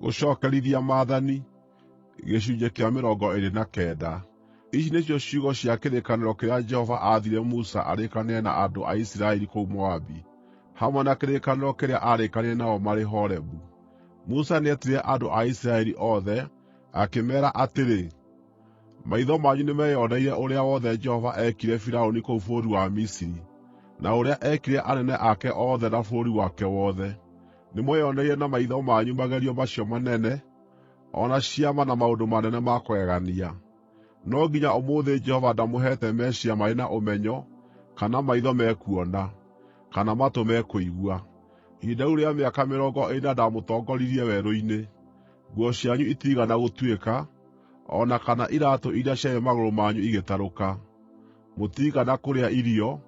Gucokerithia Mathani, gĩcunjĩ kĩa 29. Ici nĩcio ciugo cia kĩrĩkanĩro kĩrĩa Jehova aathire Musa arĩkanĩre na andũ a Isiraeli kũu Moabi, hamwe na kĩrĩkanĩro kĩrĩa aarĩkanĩire nao marĩ Horebu. Musa nĩetire andũ a Isiraeli othe, akĩmeera atĩrĩ, maitho manyu nĩmeyoneire ũrĩa wothe Jehova ekire Firaũni kũu bũrũri wa Misiri, na ũrĩa ekire anene ake othe na bũrũri wake wothe. Nĩmweyoneire na maitho manyu magerio macio manene, o na ciama na maũndũ manene ma kũgegania. No nginya ũmũthĩ Jehova ndamũheete meciiria marĩ na ũmenyo, kana maitho mekuona, kana matũ mekũigua. Ihinda rĩu rĩa mĩaka 40 ndamũtongoririe werũ-inĩ, nguo cianyu itiigana gũtuĩka, o na kana iraatũ iria ciarĩ magũrũ manyu igĩtarũka. Mũtiigana kũrĩa irio,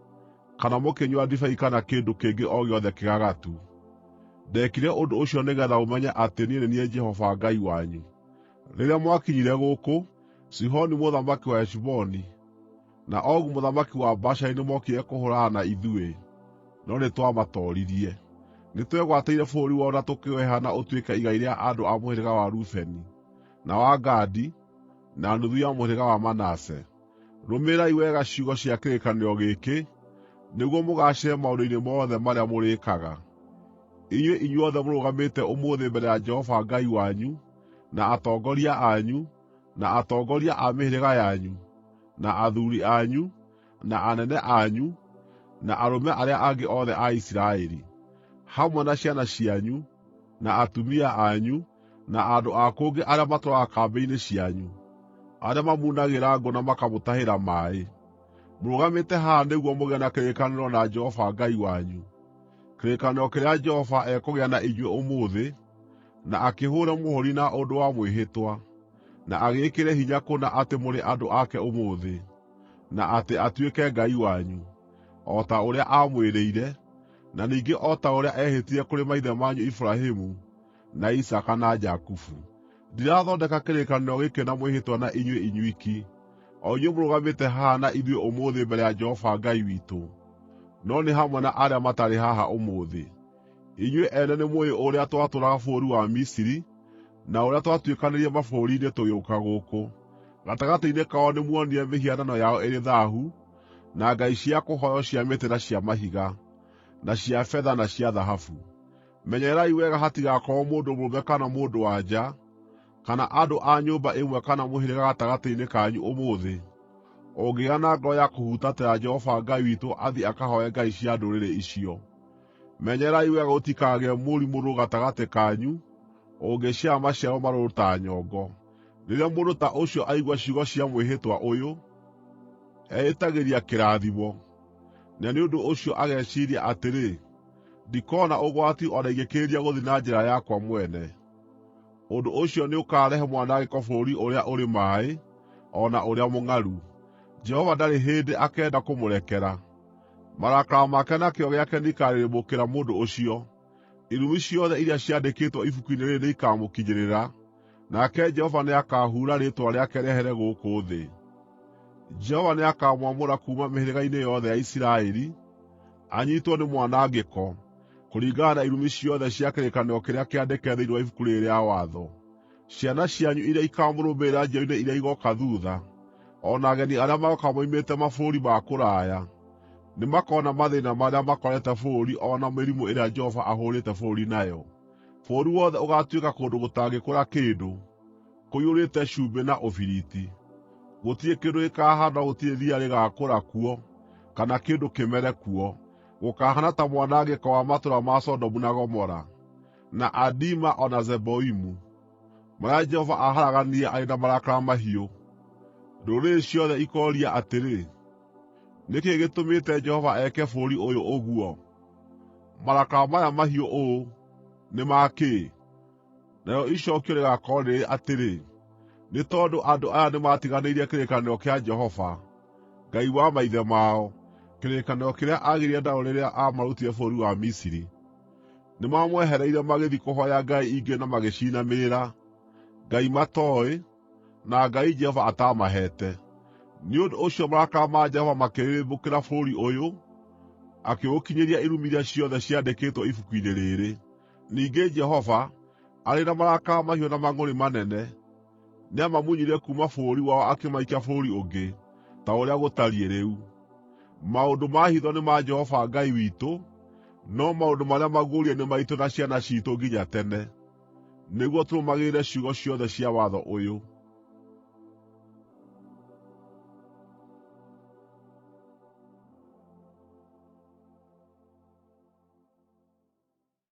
kana mũkĩnyua ndibei kana kĩndũ kĩngĩ o gĩothe kĩgagatu. Ndekire ũndũ ũcio nĩgeetha ũmenye atĩ niĩ nĩ niĩ Jehova Ngai wanyu. Rĩrĩa mwakinyire gũkũ, Sihoni mũthamaki wa Heshiboni, na Ogu mũthamaki wa Bashani nĩmokire kũhũũrana na ithuĩ, no nĩtwamatooririe. Nĩtwegwatĩire bũrũri wao na tũkĩũheana ũtuĩke igai rĩa andũ a mũhĩrĩga wa Rubeni, na wa Gadi, na nuthu ya mũhĩrĩga wa Manase. Rũmĩrĩrai wega ciugo cia kĩrĩkanĩro gĩkĩ, nĩguo mũgaacĩre maũndũ-inĩ mothe marĩa mũrĩĩkaga. Inyuĩ inyuothe mũrũgamĩte ũmũthĩ mbere ya Jehova Ngai wanyu, na atongoria anyu, na atongoria a mĩhĩrĩga yanyu, na athuuri anyu, na anene anyu, na arũme arĩa angĩ othe a Isiraeli, hamwe na ciana cianyu, na atumia anyu, na andũ a kũngĩ arĩa matũũraga kambĩ-inĩ cianyu, arĩa mamunagĩra ngũ na makamũtahĩra maaĩ. Mũrũgamĩte haha nĩguo mũgĩe na kĩrĩkanĩro na Jehova Ngai wanyu, kĩrĩkanĩro kĩrĩa Jehova ekũgĩa na inyuĩ ũmũthĩ, na akĩhũũre mũhũri na ũndũ wa mwĩhĩtwa, na agĩĩkĩre hinya kũna atĩ mũrĩ andũ ake ũmũthĩ, na atĩ atuĩke Ngai wanyu, o ta ũrĩa aamwĩrĩire, na ningĩ o ta ũrĩa ehĩtire kũrĩ maithe manyu Iburahĩmu, na Isaaka na Jakubu. Ndirathondeka kĩrĩkanĩro gĩkĩ na mwĩhĩtwa na inyuĩ inyuiki, o inyuĩ mũrũgamĩte haha na ithuĩ ũmũthĩ mbere ya Jehova Ngai witũ, no nĩ hamwe na arĩa matarĩ haha ũmũthĩ. Inyuĩ ene nĩmũũĩ ũrĩa twatũũraga bũrũri wa Misiri, na ũrĩa twatuĩkanĩirie mabũrũri-inĩ tũgĩũka gũkũ. Gatagatĩ-inĩ kao nĩmuonire mĩhianano yao ĩrĩ thaahu, na ngai cia kũhooywo cia mĩtĩ na cia mahiga, na cia betha na cia thahabu. Menyererai wega hatigakorwo mũndũ mũrũme kana mũndũ-wa-nja, kana andũ a nyũmba ĩmwe kana mũhĩrĩga gatagatĩ-inĩ kanyu ũmũthĩ, ũngĩgĩa na ngoro ya kũhutatĩra Jehova Ngai witũ athiĩ akahooe ngai cia ndũrĩrĩ icio. Menyererai wega gũtikagĩe mũri mũrũrũ gatagatĩ kanyu, ũngĩciara maciaro marũrũ ta nyongo. Rĩrĩa mũndũ ta ũcio aigua ciugo cia mwĩhĩtwa ũyũ, eĩtagĩria kĩrathimo, na nĩ ũndũ ũcio ageciiria atĩrĩ, ndikoona ũgwati o na ingĩkĩrĩria gũthiĩ na njĩra yakwa mwene. Ũndũ ũcio nĩũkarehe mwanangĩko bũrũri ũrĩa ũrĩ maaĩ, o na ũrĩa mũng'aru. Jehova ndarĩ hĩndĩ akenda kũmũrekera. Marakara make na kĩyo gĩake nĩikarĩrĩmbũkĩra mũndũ ũcio. Irumi ciothe iria ciandĩkĩtwo ibuku-inĩ rĩrĩ nĩikamũkinyĩrĩra, nake Jehova nĩakahuura rĩĩtwa rĩake rĩehere gũkũ thĩ. Jehova nĩakamwamũra kuuma mĩhĩrĩga-inĩ yothe ya Isiraeli, anyiitwo nĩ mwanangĩko, kũringana na irumi ciothe cia kĩrĩkanĩro kĩrĩa kĩandĩke thĩinĩ wa ibuku rĩrĩ rĩa watho. Ciana cianyu iria ikamũrũmĩrĩra njiarwa-inĩ iria igooka thuutha, o na ageni arĩa magooka moimĩte mabũrũri ma kũraya, nĩmakona mathĩĩna marĩa makorete bũrũri o na mĩrimũ ĩrĩa Jehova ahũũrĩte bũrũri nayo. Bũrũri wothe ũgaatuĩka kũndũ gũtangĩkũra kĩndũ, kũiyũrĩte cumbĩ na ũbiriti. Gũtirĩ kĩndũ gĩkaahaandwo, gũtirĩ riya rĩgaakũra kuo, kana kĩndũ kĩmere kuo. Gũkaahana ta mwanangĩko wa matũũra ma Sodomu na Gomora, na Adima o na Zeboimu, marĩa Jehova aaharaganirie arĩ na marakara mahiũ. Ndũrĩrĩ ciothe ikooria atĩrĩ, nĩ kĩĩ gĩtũmĩte Jehova eke bũrũri ũyũ ũguo? Marakara maya mahiũ ũũ nĩ ma kĩĩ? Narĩo icookio rĩgaakorwo rĩrĩ atĩrĩ, nĩ tondũ andũ aya nĩmatiganĩirie kĩrĩkanĩro kĩa Jehova, Ngai wa maithe mao, kĩrĩkanĩro kĩrĩa aagĩire nao rĩrĩa aamarutire bũrũri wa Misiri. Nĩmamwehereire magĩthiĩ kũhooya ngai ingĩ na magĩciinamĩrĩra, ngai matooĩ, na ngai Jehova ataamaheete. Nĩ ũndũ ũcio marakara ma Jehova makĩrĩrĩmbũkĩra bũrũri ũyũ, akĩũkinyĩria irumi iria ciothe ciandĩkĩtwo ibuku-inĩ rĩrĩ. Ningĩ Jehova Arĩ na marakara mahiũ na mang'ũrĩ manene, nĩamamunyire kuuma bũrũri wao akĩmaikia bũrũri ũngĩ, ta ũrĩa gũtariĩ rĩu. Maũndũ ma hitho nĩ ma Jehova Ngai witũ, no maũndũ marĩa maguũrie nĩ maitũ na ciana ciitũ nginya tene, nĩguo tũrũmagĩrĩre ciugo ciothe cia watho ũyũ.